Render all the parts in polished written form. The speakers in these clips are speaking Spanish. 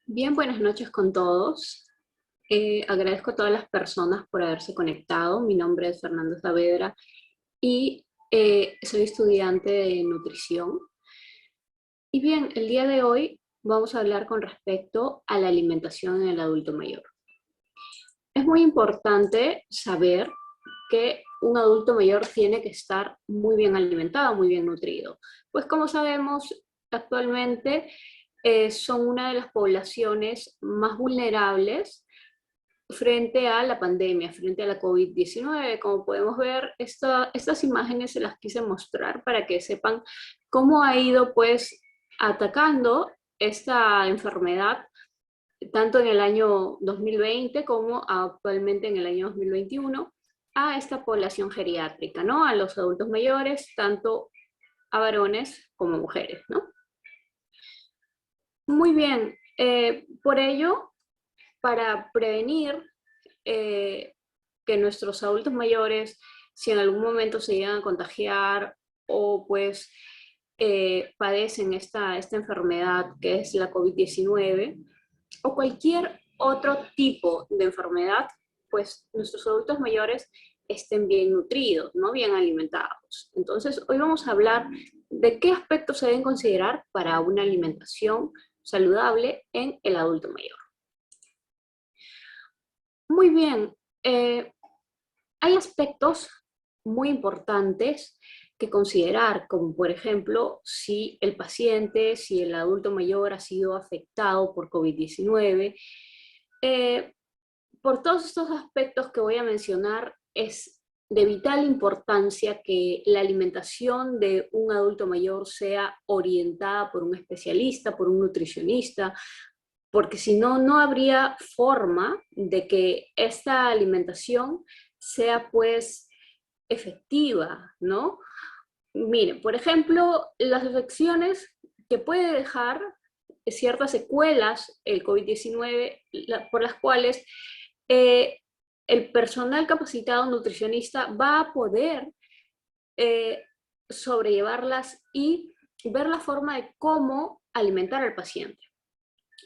Bien, buenas noches con todos. Agradezco a todas las personas por haberse conectado. Mi nombre es Fernanda Saavedra y soy estudiante de nutrición. Y bien, el día de hoy vamos a hablar con respecto a la alimentación en el adulto mayor. Es muy importante saber que un adulto mayor tiene que estar muy bien alimentado, muy bien nutrido. Pues como sabemos, actualmente son una de las poblaciones más vulnerables frente a la pandemia, frente a la COVID-19. Como podemos ver, estas imágenes se las quise mostrar para que sepan cómo ha ido pues atacando esta enfermedad tanto en el año 2020 como actualmente en el año 2021 a esta población geriátrica, ¿no? A los adultos mayores, tanto a varones como mujeres, ¿no? Muy bien, por ello, para prevenir eh, que nuestros adultos mayores, si en algún momento se llegan a contagiar o pues padecen esta enfermedad que es la COVID-19 o cualquier otro tipo de enfermedad, pues nuestros adultos mayores estén bien nutridos, ¿no? Bien alimentados. Entonces, hoy vamos a hablar de qué aspectos se deben considerar para una alimentación saludable en el adulto mayor. Muy bien, eh, hay aspectos muy importantes que considerar, como por ejemplo, si el paciente, si el adulto mayor ha sido afectado por COVID-19. Eh, por todos estos aspectos que voy a mencionar, es de vital importancia que la alimentación de un adulto mayor sea orientada por un especialista, por un nutricionista, porque si no, no habría forma de que esta alimentación sea pues efectiva, ¿no? Miren, por ejemplo, las afecciones que puede dejar ciertas secuelas el COVID-19, por las cuales eh, el personal capacitado nutricionista va a poder eh, sobrellevarlas y ver la forma de cómo alimentar al paciente.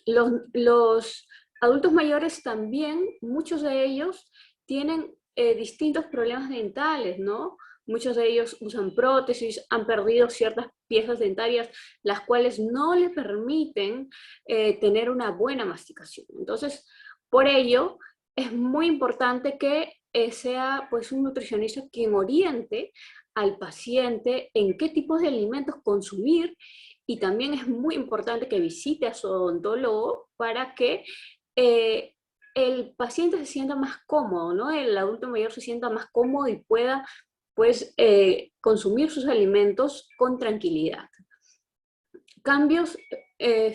Los adultos mayores también, muchos de ellos tienen distintos problemas dentales, ¿no? Muchos de ellos usan prótesis, han perdido ciertas piezas dentarias, las cuales no les permiten tener una buena masticación. Entonces, por ello, es muy importante que sea pues un nutricionista quien oriente al paciente en qué tipos de alimentos consumir, y también es muy importante que visite a su odontólogo para que eh, el paciente se sienta más cómodo, ¿no? El adulto mayor se sienta más cómodo y pueda pues consumir sus alimentos con tranquilidad. Cambios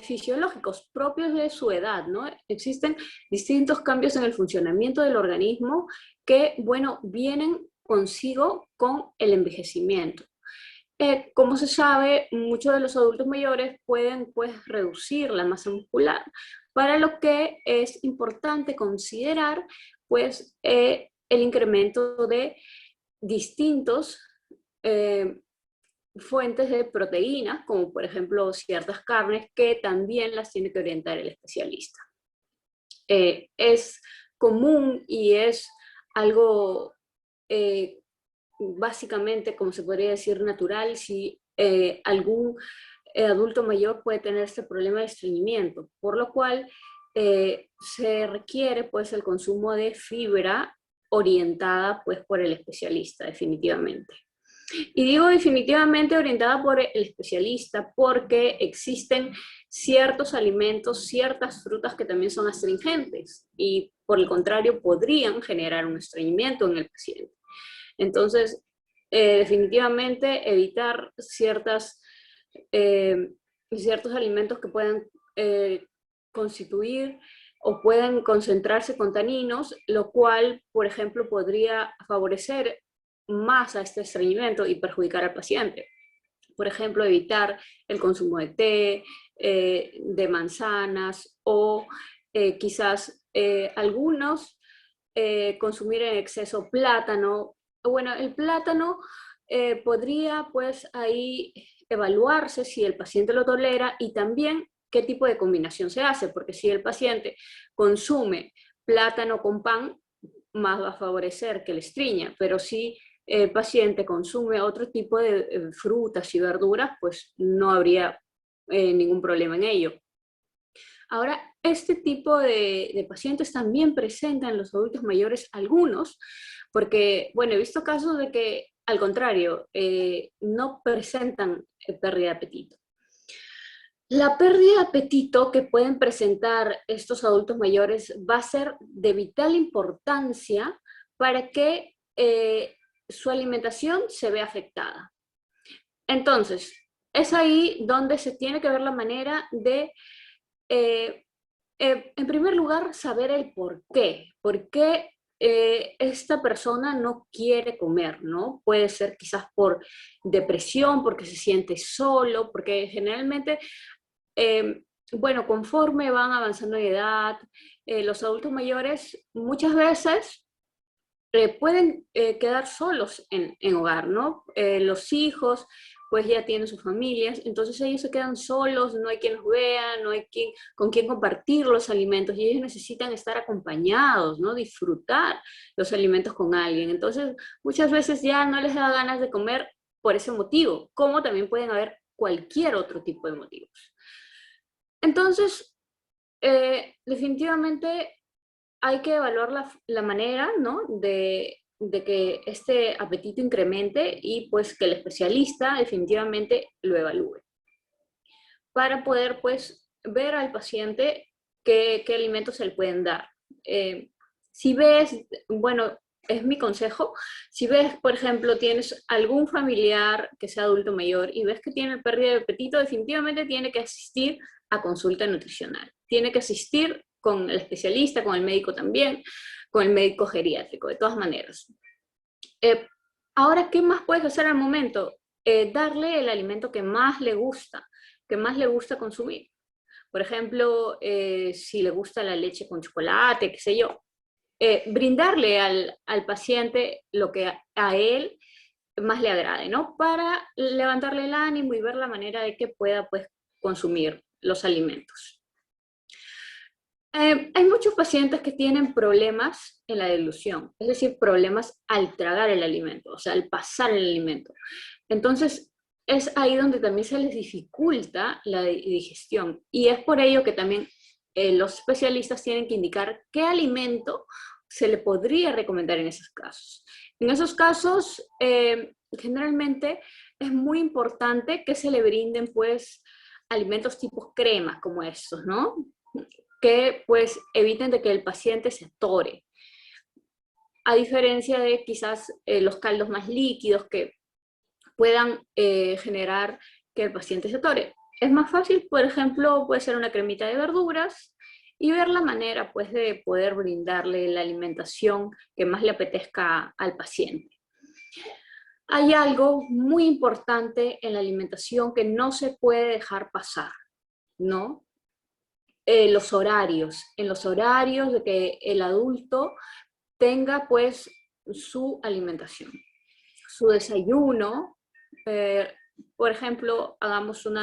fisiológicos propios de su edad, ¿no? Existen distintos cambios en el funcionamiento del organismo que, bueno, vienen consigo con el envejecimiento. Como se sabe, muchos de los adultos mayores pueden pues reducir la masa muscular, para lo que es importante considerar pues el incremento de distintos eh, fuentes de proteínas, como por ejemplo ciertas carnes que también las tiene que orientar el especialista. Es común y es algo básicamente, como se podría decir, natural si algún adulto mayor puede tener este problema de estreñimiento, por lo cual se requiere pues el consumo de fibra orientada pues por el especialista, definitivamente. Y digo definitivamente orientada por el especialista porque existen ciertos alimentos, ciertas frutas que también son astringentes y por el contrario podrían generar un estreñimiento en el paciente. Entonces, definitivamente evitar ciertos alimentos que puedan constituir o pueden concentrarse con taninos, lo cual, por ejemplo, podría favorecer más a este estreñimiento y perjudicar al paciente. Por ejemplo, evitar el consumo de té, de manzanas o quizás algunos consumir en exceso plátano. Bueno, el plátano podría pues ahí evaluarse si el paciente lo tolera y también qué tipo de combinación se hace, porque si el paciente consume plátano con pan, más va a favorecer que le estriña, pero si el paciente consume otro tipo de frutas y verduras, pues no habría ningún problema en ello. Ahora, este tipo de pacientes también presentan en los adultos mayores algunos, porque, bueno, he visto casos de que, al contrario, no presentan pérdida de apetito. La pérdida de apetito que pueden presentar estos adultos mayores va a ser de vital importancia para que su alimentación se vea afectada. Entonces, es ahí donde se tiene que ver la manera de en primer lugar, saber el por qué esta persona no quiere comer, ¿no? Puede ser quizás por depresión, porque se siente solo, porque generalmente, bueno, conforme van avanzando en edad, los adultos mayores muchas veces pueden quedar solos en hogar, ¿no? Los hijos pues ya tienen sus familias, entonces ellos se quedan solos, no hay quien los vea, no hay quien, con quien compartir los alimentos y ellos necesitan estar acompañados, ¿no? Disfrutar los alimentos con alguien. Entonces muchas veces ya no les da ganas de comer por ese motivo, como también pueden haber cualquier otro tipo de motivos. Entonces, definitivamente hay que evaluar la manera, ¿no? de que este apetito incremente y pues que el especialista definitivamente lo evalúe. Para poder pues ver al paciente qué alimentos se le pueden dar. Si ves, bueno, es mi consejo, si ves, por ejemplo, tienes algún familiar que sea adulto mayor y ves que tiene pérdida de apetito, definitivamente tiene que asistir a consulta nutricional. Tiene que asistir con el especialista, con el médico también, con el médico geriátrico, de todas maneras. Ahora, ¿qué más puedes hacer al momento? Darle el alimento que más le gusta consumir. Por ejemplo, si le gusta la leche con chocolate, qué sé yo, brindarle al paciente lo que a él más le agrade, ¿no? Para levantarle el ánimo y ver la manera de que pueda, pues, consumir los alimentos. Hay muchos pacientes que tienen problemas en la deglución, es decir, problemas al tragar el alimento, o sea, al pasar el alimento. Entonces, es ahí donde también se les dificulta la digestión y es por ello que también los especialistas tienen que indicar qué alimento se le podría recomendar en esos casos. En esos casos, generalmente es muy importante que se le brinden, pues, alimentos tipo cremas como estos, ¿no? Que pues eviten de que el paciente se atore. A diferencia de quizás los caldos más líquidos que puedan generar que el paciente se atore. Es más fácil, por ejemplo, puede ser una cremita de verduras y ver la manera pues de poder brindarle la alimentación que más le apetezca al paciente. Hay algo muy importante en la alimentación que no se puede dejar pasar, ¿no? Los horarios, en los horarios de que el adulto tenga pues su alimentación, su desayuno, por ejemplo, hagamos un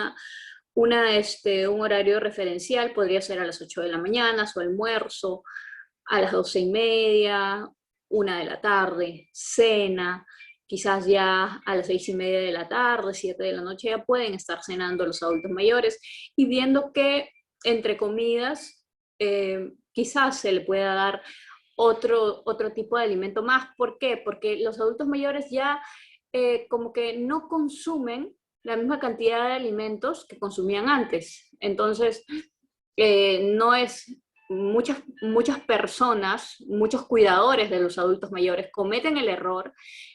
horario referencial, podría ser a las 8 de la mañana, su almuerzo, a las 12:30, 1 de la tarde, cena, quizás ya a las 6:30 de la tarde, 7 de la noche ya pueden estar cenando los adultos mayores y viendo que entre comidas quizás se le pueda dar otro tipo de alimento más. ¿Por qué? Porque los adultos mayores ya como que no consumen la misma cantidad de alimentos que consumían antes. Entonces, no es, muchas personas, muchos cuidadores de los adultos mayores cometen el error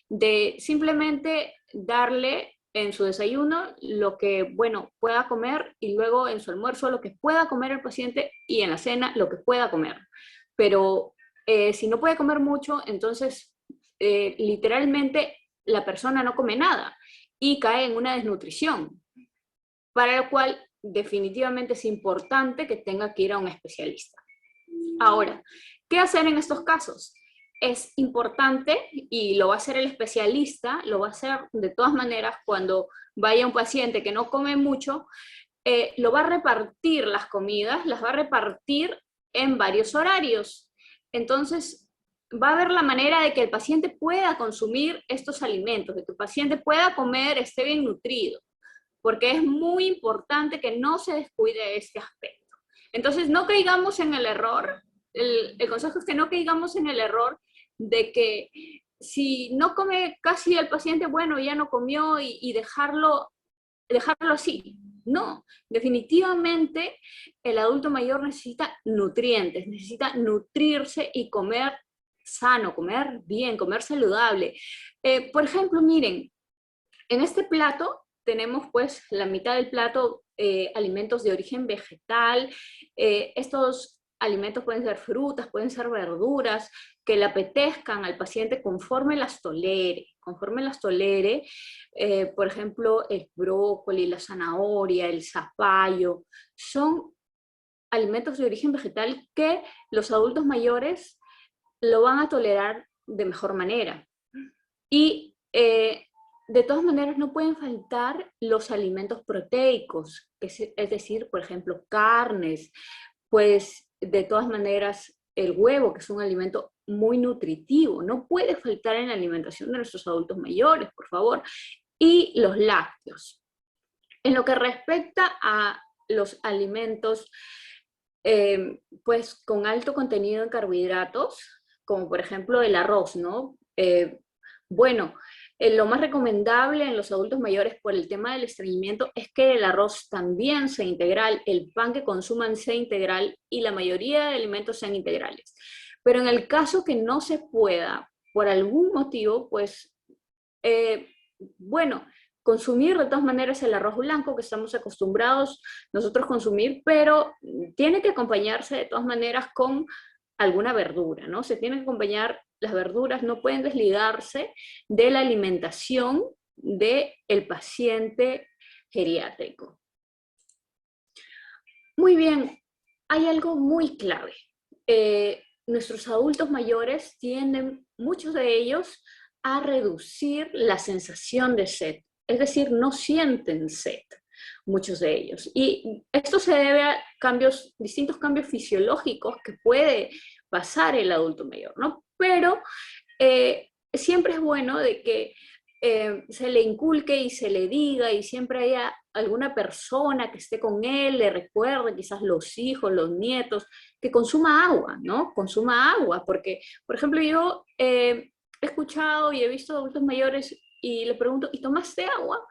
de simplemente darle en su desayuno lo que, bueno, pueda comer y luego en su almuerzo lo que pueda comer el paciente y en la cena lo que pueda comer. Pero si no puede comer mucho, entonces literalmente la persona no come nada y cae en una desnutrición, para lo cual definitivamente es importante que tenga que ir a un especialista. Ahora, ¿qué hacer en estos casos? Es importante, y lo va a hacer el especialista, lo va a hacer de todas maneras cuando vaya un paciente que no come mucho, lo va a repartir las comidas, las va a repartir en varios horarios. Entonces, va a haber la manera de que el paciente pueda consumir estos alimentos, de que el paciente pueda comer, esté bien nutrido, porque es muy importante que no se descuide este aspecto. Entonces, no caigamos en el error, el consejo es que no caigamos en el error de que si no come casi el paciente, bueno, ya no comió y dejarlo así. No, definitivamente el adulto mayor necesita nutrientes, necesita nutrirse y comer sano, comer bien, comer saludable. Por ejemplo, miren, en este plato tenemos pues la mitad del plato alimentos de origen vegetal. Estos alimentos pueden ser frutas, pueden ser verduras, que le apetezcan al paciente conforme las tolere. Conforme las tolere, por ejemplo, el brócoli, la zanahoria, el zapallo, son alimentos de origen vegetal que los adultos mayores lo van a tolerar de mejor manera. Y de todas maneras no pueden faltar los alimentos proteicos, es decir, por ejemplo, carnes, pues de todas maneras el huevo, que es un alimento muy nutritivo, no puede faltar en la alimentación de nuestros adultos mayores, por favor, y los lácteos. En lo que respecta a los alimentos, pues con alto contenido en carbohidratos, como por ejemplo el arroz, ¿no? Bueno, lo más recomendable en los adultos mayores por el tema del estreñimiento es que el arroz también sea integral, el pan que consuman sea integral y la mayoría de alimentos sean integrales. Pero en el caso que no se pueda, por algún motivo, pues, bueno, consumir de todas maneras el arroz blanco que estamos acostumbrados nosotros consumir, pero tiene que acompañarse de todas maneras con alguna verdura, ¿no? Se tiene que acompañar, las verduras no pueden desligarse de la alimentación del paciente geriátrico. Muy bien, hay algo muy clave. Nuestros adultos mayores tienden, muchos de ellos, a reducir la sensación de sed. Es decir, no sienten sed, muchos de ellos. Y esto se debe a distintos cambios fisiológicos que puede pasar el adulto mayor, ¿no? Pero siempre es bueno de que se le inculque y se le diga y siempre haya alguna persona que esté con él, le recuerde, quizás los hijos, los nietos, que consuma agua, ¿no? Consuma agua, porque, por ejemplo, yo he escuchado y he visto adultos mayores y le pregunto, ¿y tomaste agua?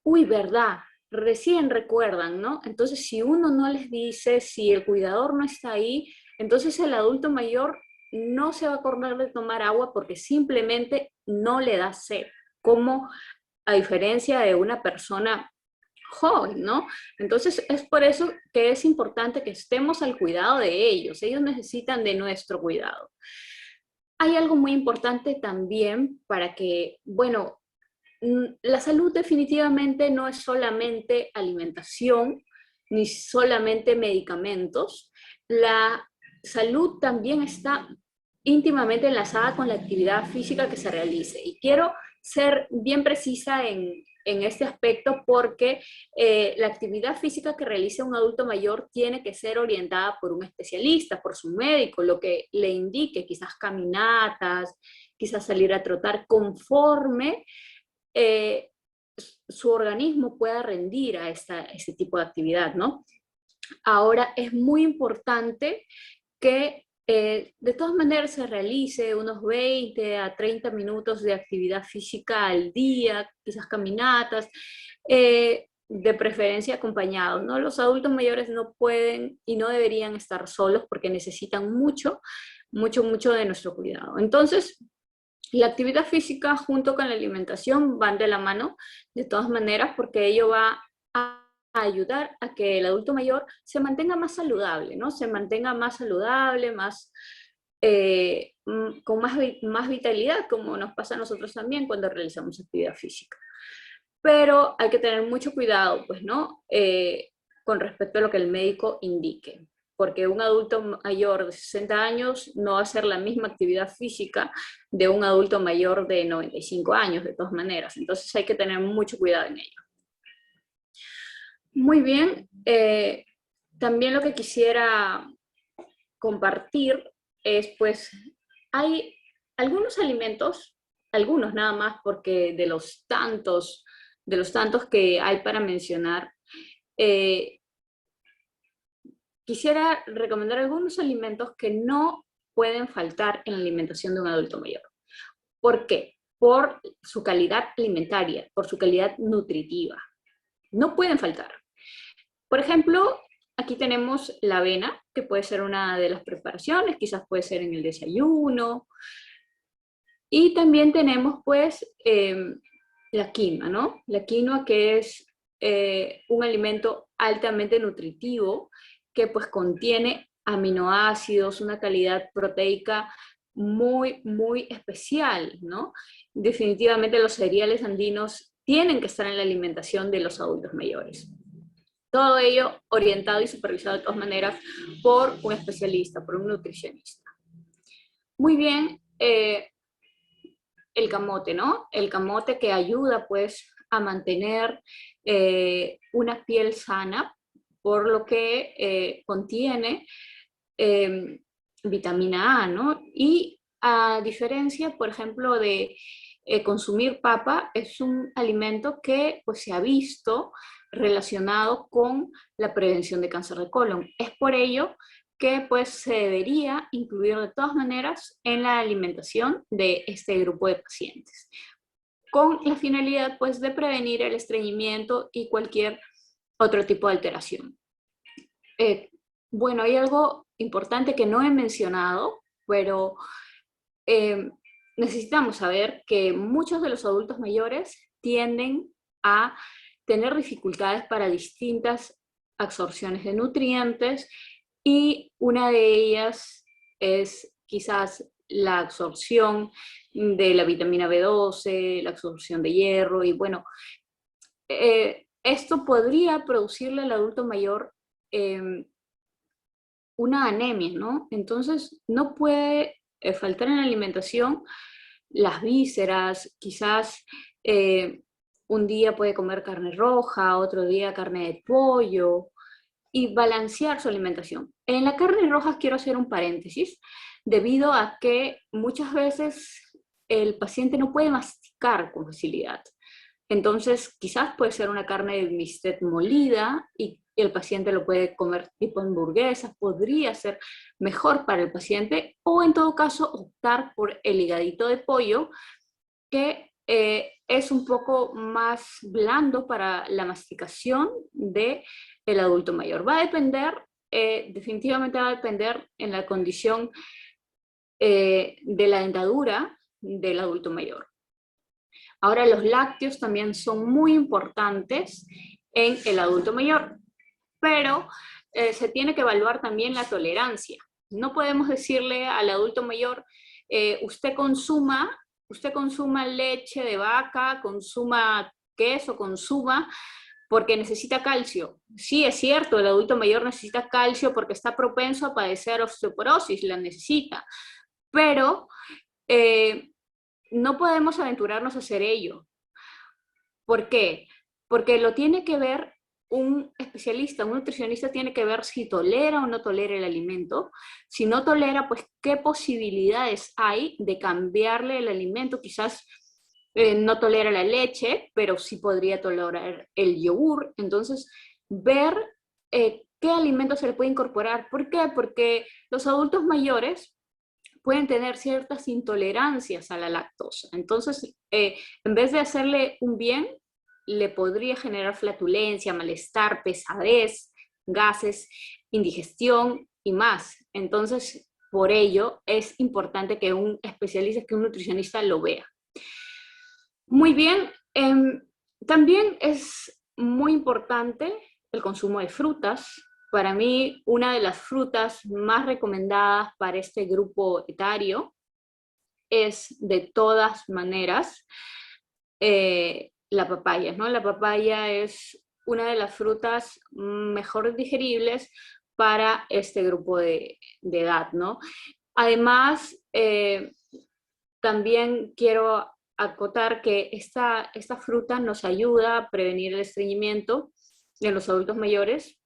Uy, ¿verdad? Recién recuerdan, ¿no? Entonces, si uno no les dice, si el cuidador no está ahí, entonces el adulto mayor no se va a acordar de tomar agua porque simplemente no le da sed, como a diferencia de una persona joven, ¿no? Entonces es por eso que es importante que estemos al cuidado de ellos. Ellos necesitan de nuestro cuidado. Hay algo muy importante también para que, bueno, la salud definitivamente no es solamente alimentación, ni solamente medicamentos. La salud también está íntimamente enlazada con la actividad física que se realice. Y quiero ser bien precisa en este aspecto porque la actividad física que realice un adulto mayor tiene que ser orientada por un especialista, por su médico, lo que le indique, quizás caminatas, quizás salir a trotar conforme su organismo pueda rendir a ese tipo de actividad, ¿no? Ahora es muy importante que de todas maneras se realice unos 20 a 30 minutos de actividad física al día, quizás caminatas, de preferencia acompañados, ¿no? Los adultos mayores no pueden y no deberían estar solos porque necesitan mucho, mucho, mucho de nuestro cuidado. Entonces, la actividad física junto con la alimentación van de la mano de todas maneras porque ello va a ayudar a que el adulto mayor se mantenga más saludable, ¿no? Se mantenga más saludable, con más vitalidad, como nos pasa a nosotros también cuando realizamos actividad física. Pero hay que tener mucho cuidado, pues, ¿no? Con respecto a lo que el médico indique. Porque un adulto mayor de 60 años no va a hacer la misma actividad física de un adulto mayor de 95 años, de todas maneras. Entonces hay que tener mucho cuidado en ello. Muy bien. También lo que quisiera compartir es, pues, hay algunos alimentos, algunos nada más, porque de los tantos que hay para mencionar, eh, quisiera recomendar algunos alimentos que no pueden faltar en la alimentación de un adulto mayor. ¿Por qué? Por su calidad alimentaria, por su calidad nutritiva. No pueden faltar. Por ejemplo, aquí tenemos la avena, que puede ser una de las preparaciones, quizás puede ser en el desayuno. Y también tenemos pues la quinoa, ¿no? La quinoa, que es un alimento altamente nutritivo que pues contiene aminoácidos, una calidad proteica muy, muy especial, ¿no? Definitivamente los cereales andinos tienen que estar en la alimentación de los adultos mayores. Todo ello orientado y supervisado de todas maneras por un especialista, por un nutricionista. Muy bien, el camote, ¿no? El camote que ayuda pues a mantener una piel sana, por lo que contiene eh, vitamina A, ¿no? Y a diferencia, por ejemplo, de consumir papa, es un alimento que pues se ha visto relacionado con la prevención de cáncer de colon. Es por ello que pues se debería incluir de todas maneras en la alimentación de este grupo de pacientes, con la finalidad pues de prevenir el estreñimiento y cualquier otro tipo de alteración. Eh, bueno, hay algo importante que no he mencionado, pero eh, necesitamos saber que muchos de los adultos mayores tienden a tener dificultades para distintas absorciones de nutrientes y una de ellas es quizás la absorción de la vitamina B12, la absorción de hierro y bueno, esto podría producirle al adulto mayor eh, una anemia, ¿no? Entonces no puede faltar en la alimentación las vísceras, quizás un día puede comer carne roja, otro día carne de pollo, y balancear su alimentación. En la carne roja quiero hacer un paréntesis, debido a que muchas veces el paciente no puede masticar con facilidad. Entonces, quizás puede ser una carne de bistec molida y el paciente lo puede comer tipo hamburguesas, podría ser mejor para el paciente, o en todo caso optar por el higadito de pollo, que es un poco más blando para la masticación del adulto mayor. Va a depender, definitivamente va a depender en la condición de la dentadura del adulto mayor. Ahora, los lácteos también son muy importantes en el adulto mayor, pero se tiene que evaluar también la tolerancia. No podemos decirle al adulto mayor, usted consuma leche de vaca, consuma queso, consuma, porque necesita calcio. Sí, es cierto, el adulto mayor necesita calcio porque está propenso a padecer osteoporosis, la necesita, pero no podemos aventurarnos a hacer ello. ¿Por qué? Porque lo tiene que ver un especialista, un nutricionista tiene que ver si tolera o no tolera el alimento. Si no tolera, pues qué posibilidades hay de cambiarle el alimento. Quizás no tolera la leche, pero sí podría tolerar el yogur. Entonces, ver qué alimento se le puede incorporar. ¿Por qué? Porque los adultos mayores pueden tener ciertas intolerancias a la lactosa. Entonces, en vez de hacerle un bien, le podría generar flatulencia, malestar, pesadez, gases, indigestión y más. Entonces, por ello es importante que un especialista, que un nutricionista lo vea. Muy bien, también es muy importante el consumo de frutas. Para mí, una de las frutas más recomendadas para este grupo etario es, de todas maneras, la papaya, ¿no? La papaya es una de las frutas mejor digeribles para este grupo de edad, ¿no? Además, también quiero acotar que esta fruta nos ayuda a prevenir el estreñimiento en los adultos mayores.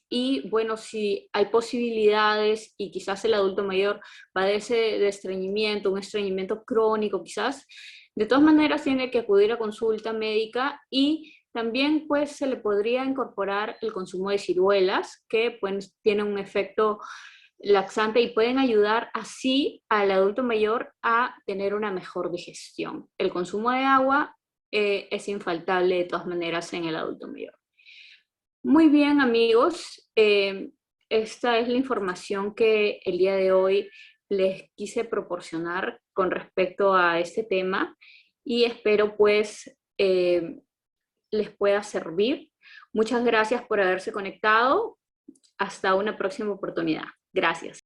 Y bueno, si hay posibilidades y quizás el adulto mayor padece de estreñimiento, un estreñimiento crónico quizás, de todas maneras tiene que acudir a consulta médica y también pues se le podría incorporar el consumo de ciruelas que pues tienen un efecto laxante y pueden ayudar así al adulto mayor a tener una mejor digestión. El consumo de agua es infaltable de todas maneras en el adulto mayor. Muy bien, amigos. Esta es la información que el día de hoy les quise proporcionar con respecto a este tema y espero pues les pueda servir. Muchas gracias por haberse conectado. Hasta una próxima oportunidad. Gracias.